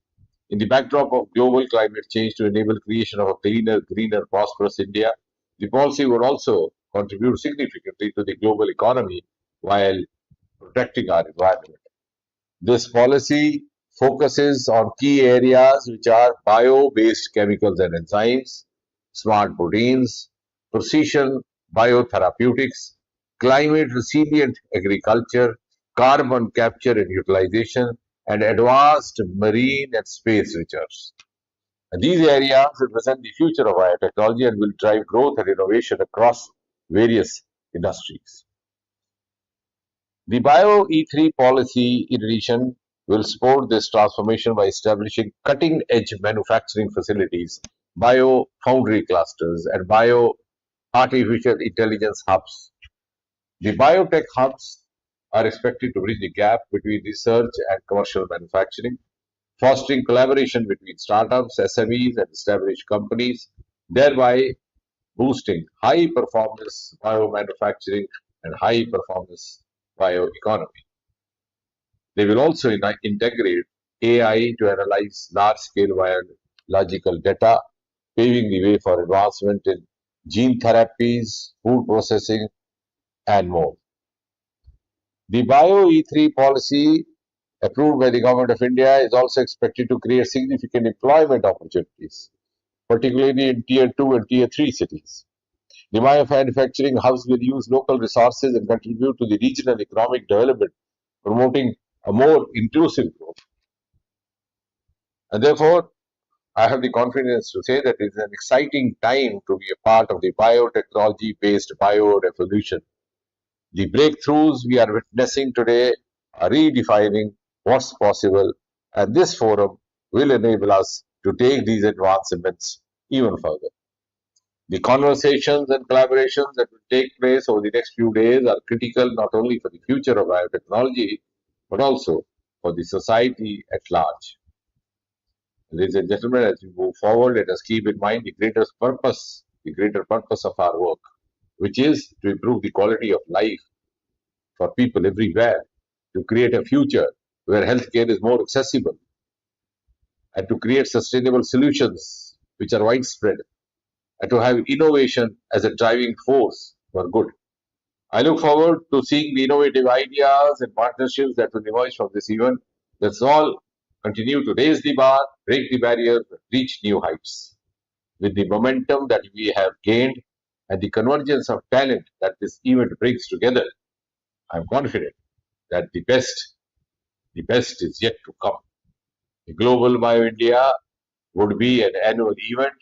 S7: in the backdrop of global climate change to enable creation of a cleaner, greener, prosperous India. The policy would also contribute significantly to the global economy while protecting our environment. This policy focuses on key areas which are bio-based chemicals and enzymes, smart proteins, precision biotherapeutics, climate resilient agriculture, carbon capture and utilization, and advanced marine and space research. And these areas represent the future of biotechnology and will drive growth and innovation across various industries. The Bio E3 policy, in addition, will support this transformation by establishing cutting edge manufacturing facilities, bio foundry clusters, and bio artificial intelligence hubs. The biotech hubs are expected to bridge the gap between research and commercial manufacturing, fostering collaboration between startups, SMEs, and established companies, thereby boosting high performance biomanufacturing and high performance bioeconomy. They will also integrate AI to analyze large scale biological data, paving the way for advancement in gene therapies, food processing, and more. The Bio E3 policy approved by the Government of India is also expected to create significant employment opportunities, particularly in Tier 2 and Tier 3 cities. The manufacturing hubs will use local resources and contribute to the regional economic development, promoting a more inclusive growth. And therefore, I have the confidence to say that it is an exciting time to be a part of the biotechnology-based bio-revolution. The breakthroughs we are witnessing today are redefining what's possible, and this forum will enable us to take these advancements even further. The conversations and collaborations that will take place over the next few days are critical not only for the future of biotechnology, but also for the society at large. Ladies and gentlemen, as we move forward, let us keep in mind the greater purpose of our work, which is to improve the quality of life for people everywhere, to create a future where healthcare is more accessible, and to create sustainable solutions which are widespread, and to have innovation as a driving force for good. I look forward to seeing the innovative ideas and partnerships that will emerge from this event. Let's all continue to raise the bar, break the barriers, reach new heights. With the momentum that we have gained and the convergence of talent that this event brings together, I'm confident that the best is yet to come. The Global Bio India would be an annual event.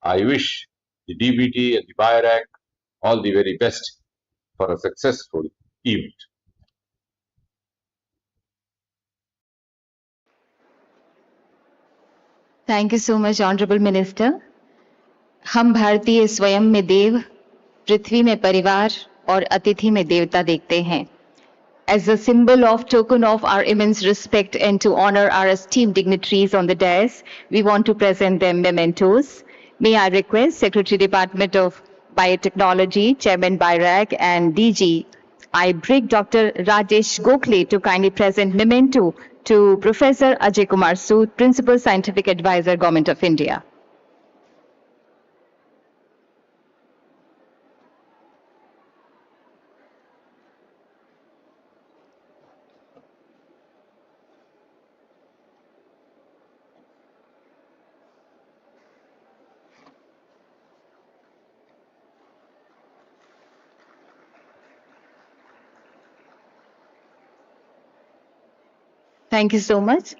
S7: I wish the DBT and the BioRank all the very best for a successful event.
S2: Thank you so much, Honorable Minister. हम भारतीय स्वयं में देव, पृथ्वी में परिवार और अतिथि में देवता देखते हैं. As a symbol of token of our immense respect and to honor our esteemed dignitaries on the dais, we want to present them mementos. May I request Secretary Department of Biotechnology, Chairman BIRAG and DG IBRIC, Dr. Rajesh Gokhale to kindly present memento to Professor Ajay Kumar Sood, Principal Scientific Advisor, Government of India. Thank you so much.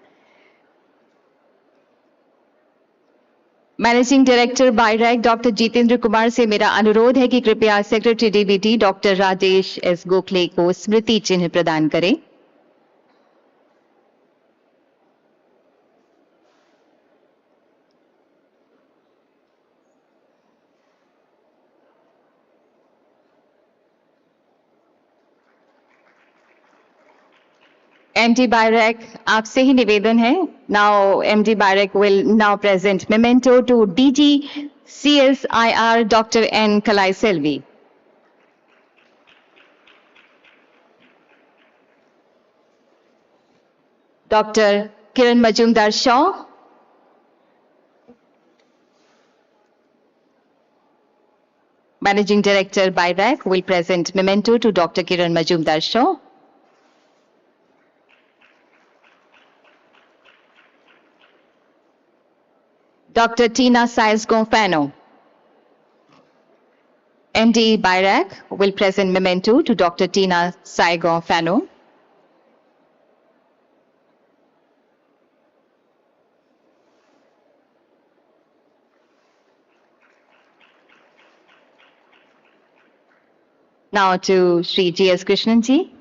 S2: Managing director BIRAC doctor Jitendra Kumar से मेरा अनुरोध है कि कृपया secretary DBT doctor Rajesh S Gokhale को स्मृति चिन्ह प्रदान करें। MD Bayrek, आपसे ही निवेदन है. Now MD Bayrek will now present memento to DG CSIR Dr. N. Kalai Selvi. Dr. Kiran Majumdar Shaw. Managing Director Bayrek will present memento to Dr. Kiran Majumdar Shaw. Dr. Tina Saez-Gonfano. MD Bayrek will present memento to Dr. Tina Saez-Gonfano. Now to Shri G.S. Krishnan ji.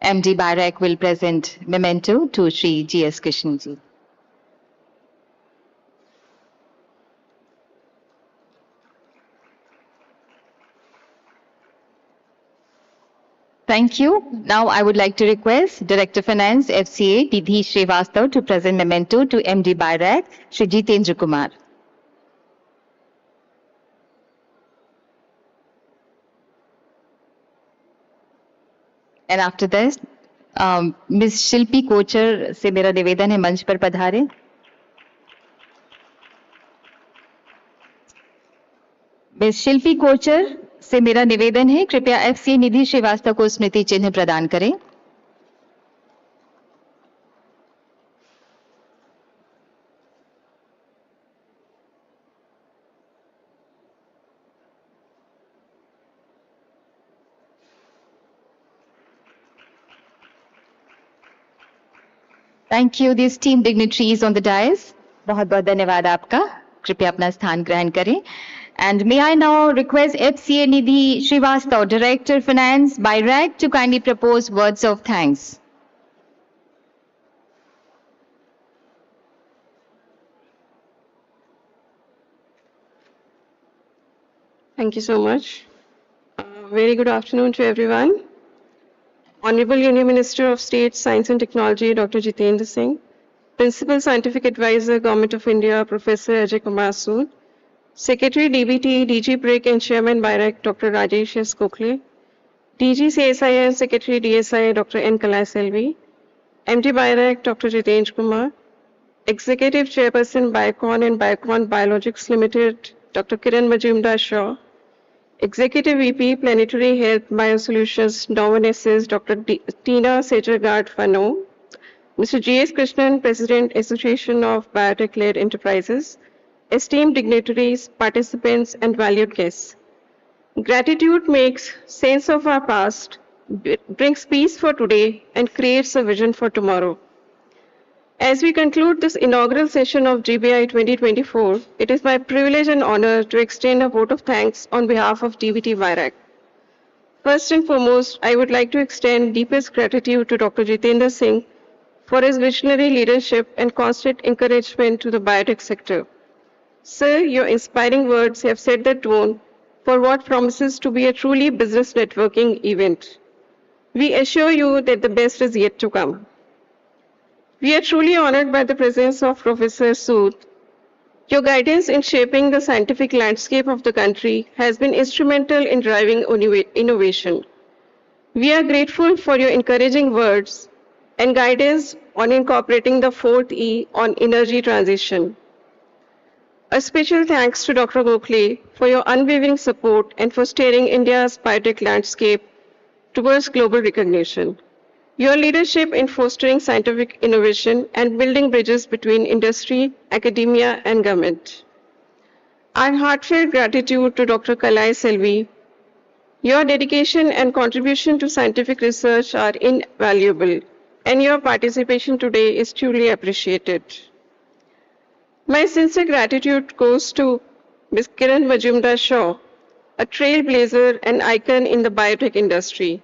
S2: MD Bayrek will present memento to Shri G.S. Krishnan ji. Thank you. Now I would like to request Director Finance FCA Nidhi Srivastav to present memento to MD Bayrek, Shri Jitendra Kumar. And after this, Ms. Shilpi Kochar से मेरा निवेदन है मंच पर पधारे. Ms. शिल्पी कोचर से मेरा निवेदन है कृपया एफसीए निधि श्रीवास्तव को स्मृति चिन्ह प्रदान करें. Thank you, these team dignitaries on the dais. बहुत बहुत धन्यवाद आपका. कृपया अपना स्थान ग्रहण करें. And may I now request FCA Nidhi Srivastav, Director Finance, Bayrek, to kindly propose words of thanks.
S8: Thank you so much. Very good afternoon to everyone. Honorable Union Minister of State, Science and Technology, Dr. Jitendra Singh, Principal Scientific Advisor, Government of India, Professor Ajay Kumar Sood, Secretary DBT, DG BRIC and Chairman Bayrek, Dr. Rajesh S. Gokhale, DG CSIR and Secretary DSI, Dr. N. Kalai Selvi, MD Bayrek, Dr. Jitendra Kumar, Executive Chairperson Biocon and Biocon Biologics Limited, Dr. Kiran Majumdar Shaw, Executive VP Planetary Health Biosolutions, Novonesis, Dr. Tina Saez-Gonfano, Mr. G.S. Krishnan, President, Association of Biotech-Led Enterprises, esteemed dignitaries, participants, and valued guests. Gratitude makes sense of our past, brings peace for today, and creates a vision for tomorrow. As we conclude this inaugural session of GBI 2024, it is my privilege and honor to extend a vote of thanks on behalf of DBT Bayrek. First and foremost, I would like to extend deepest gratitude to Dr. Jitendra Singh for his visionary leadership and constant encouragement to the biotech sector. Sir, your inspiring words have set the tone for what promises to be a truly business networking event. We assure you that the best is yet to come. We are truly honored by the presence of Professor Sood. Your guidance in shaping the scientific landscape of the country has been instrumental in driving innovation. We are grateful for your encouraging words and guidance on incorporating the fourth E on energy transition. A special thanks to Dr. Gokhale for your unwavering support and for steering India's biotech landscape towards global recognition. Your leadership in fostering scientific innovation and building bridges between industry, academia, and government. Our heartfelt gratitude to Dr. Kalai Selvi. Your dedication and contribution to scientific research are invaluable. and your participation today is truly appreciated. My sincere gratitude goes to Ms. Kiran Majumdar-Shaw, a trailblazer and icon in the biotech industry.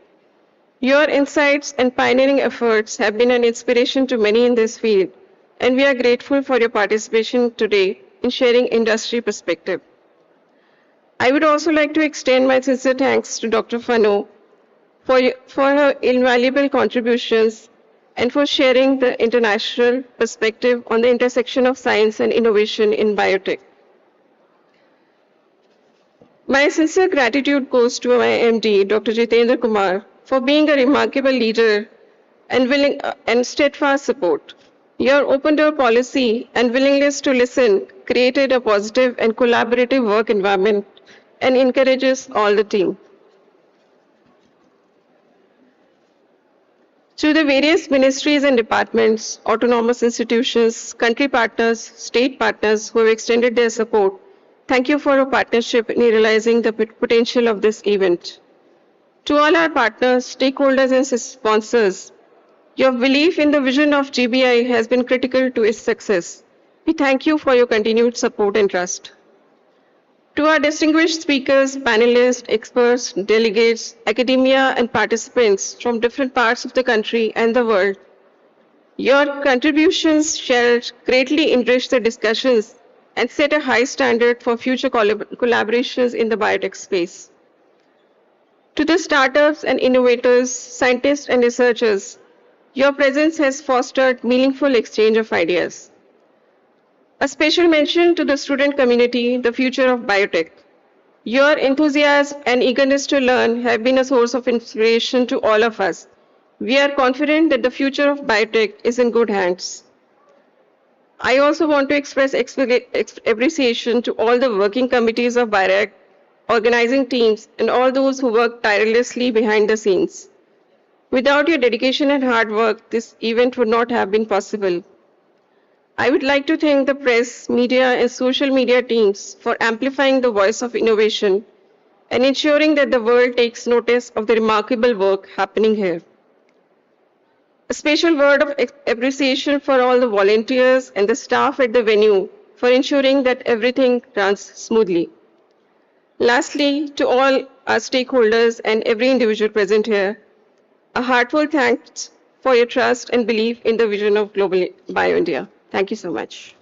S8: Your insights and pioneering efforts have been an inspiration to many in this field, and we are grateful for your participation today in sharing industry perspective. I would also like to extend my sincere thanks to Dr. Fano for her invaluable contributions and for sharing the international perspective on the intersection of science and innovation in biotech. My sincere gratitude goes to my MD, Dr. Jitendra Kumar, for being a remarkable leader and willing and steadfast support. Your open door policy and willingness to listen created a positive and collaborative work environment and encourages all the team. Through the various ministries and departments, autonomous institutions, country partners, state partners who have extended their support, thank you for your partnership in realizing the potential of this event. To all our partners, stakeholders and sponsors, your belief in the vision of GBI has been critical to its success. We thank you for your continued support and trust. To our distinguished speakers, panelists, experts, delegates, academia, and participants from different parts of the country and the world, your contributions shall greatly enrich the discussions and set a high standard for future collaborations in the biotech space. To the startups and innovators, scientists and researchers, your presence has fostered meaningful exchange of ideas. A special mention to the student community, the future of biotech. Your enthusiasm and eagerness to learn have been a source of inspiration to all of us. We are confident that the future of biotech is in good hands. I also want to express appreciation to all the working committees of BIRAC, organizing teams, and all those who work tirelessly behind the scenes. Without your dedication and hard work, this event would not have been possible. I would like to thank the press, media, and social media teams for amplifying the voice of innovation and ensuring that the world takes notice of the remarkable work happening here. A special word of appreciation for all the volunteers and the staff at the venue for ensuring that everything runs smoothly. Lastly, to all our stakeholders and every individual present here, a heartfelt thanks for your trust and belief in the vision of Global Bio-India. Thank you so much.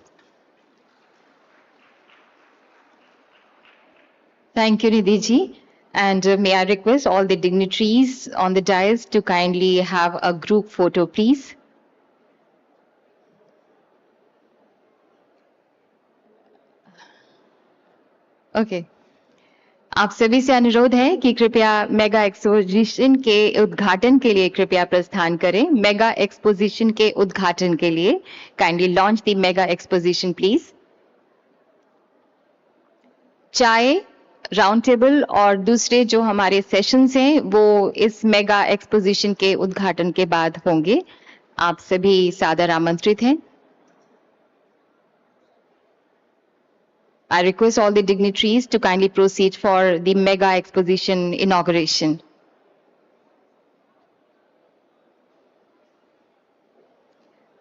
S2: Thank you, Nidhi ji. And may I request all the dignitaries on the dais to kindly have a group photo, please. Okay. आप सभी से अनुरोध है कि कृपया mega exposition के उद्घाटन के लिए कृपया प्रस्थान करें. मेगा एक्सपोजिशन के उद्घाटन के लिए kindly launch the mega exposition please. चाय, राउंड टेबल और दूसरे जो हमारे सेशंस हैं वो इस मेगा एक्सपोजिशन के उद्घाटन के बाद होंगे. आप सभी सादर आमंत्रित हैं. I request all the dignitaries to kindly proceed for the mega exposition inauguration.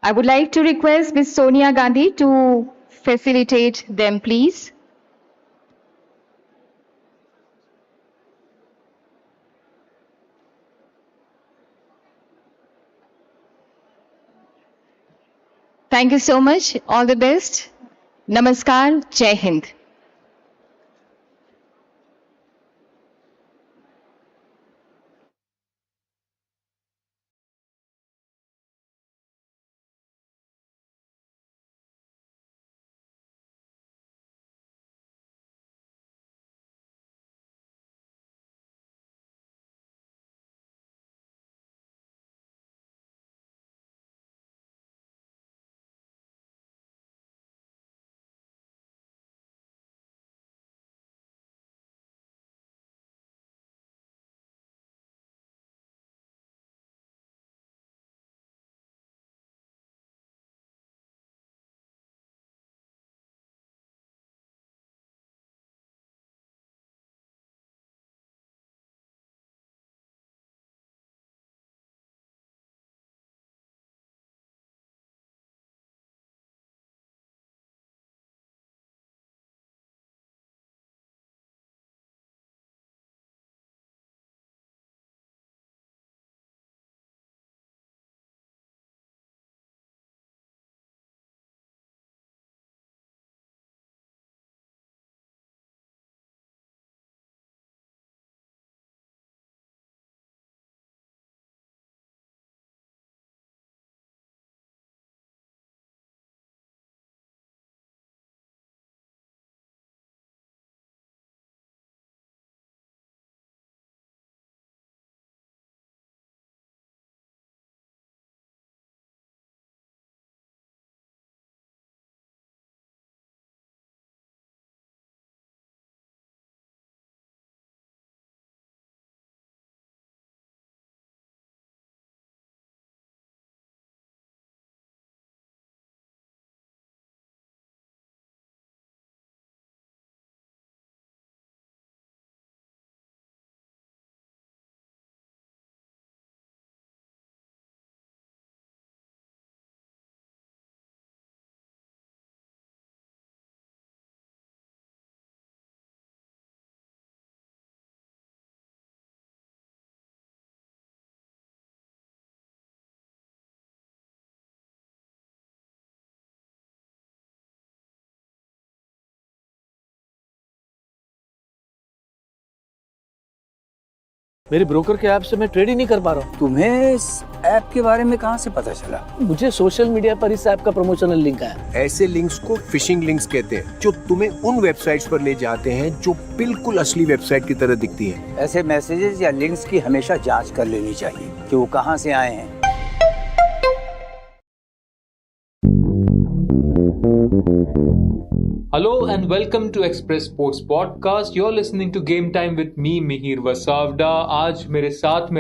S2: I would like to request Ms. Sonia Gandhi to facilitate them, please. Thank you so much. All the best. Namaskar. Jai Hind.
S9: मेरे broker के app से मैं trade ही नहीं कर पा रहा हूँ।
S10: तुम्हें इस ऐप के बारे में कहाँ से पता चला?
S9: मुझे सोशल मीडिया पर इस ऐप का प्रमोशनल लिंक आया।
S11: ऐसे लिंक्स को फिशिंग लिंक्स कहते हैं, जो तुम्हें उन वेबसाइट्स पर ले जाते हैं जो बिल्कुल असली वेबसाइट की तरह दिखती हैं।
S10: ऐसे मैसेजेस या लिंक्स की हमेशा जांच कर लेनी चाहिए कि वो कहाँ से आए हैं।
S12: Hello and welcome to Express Sports Podcast. You're listening to Game Time with me, Mihir Vasavda. आज मेरे साथ में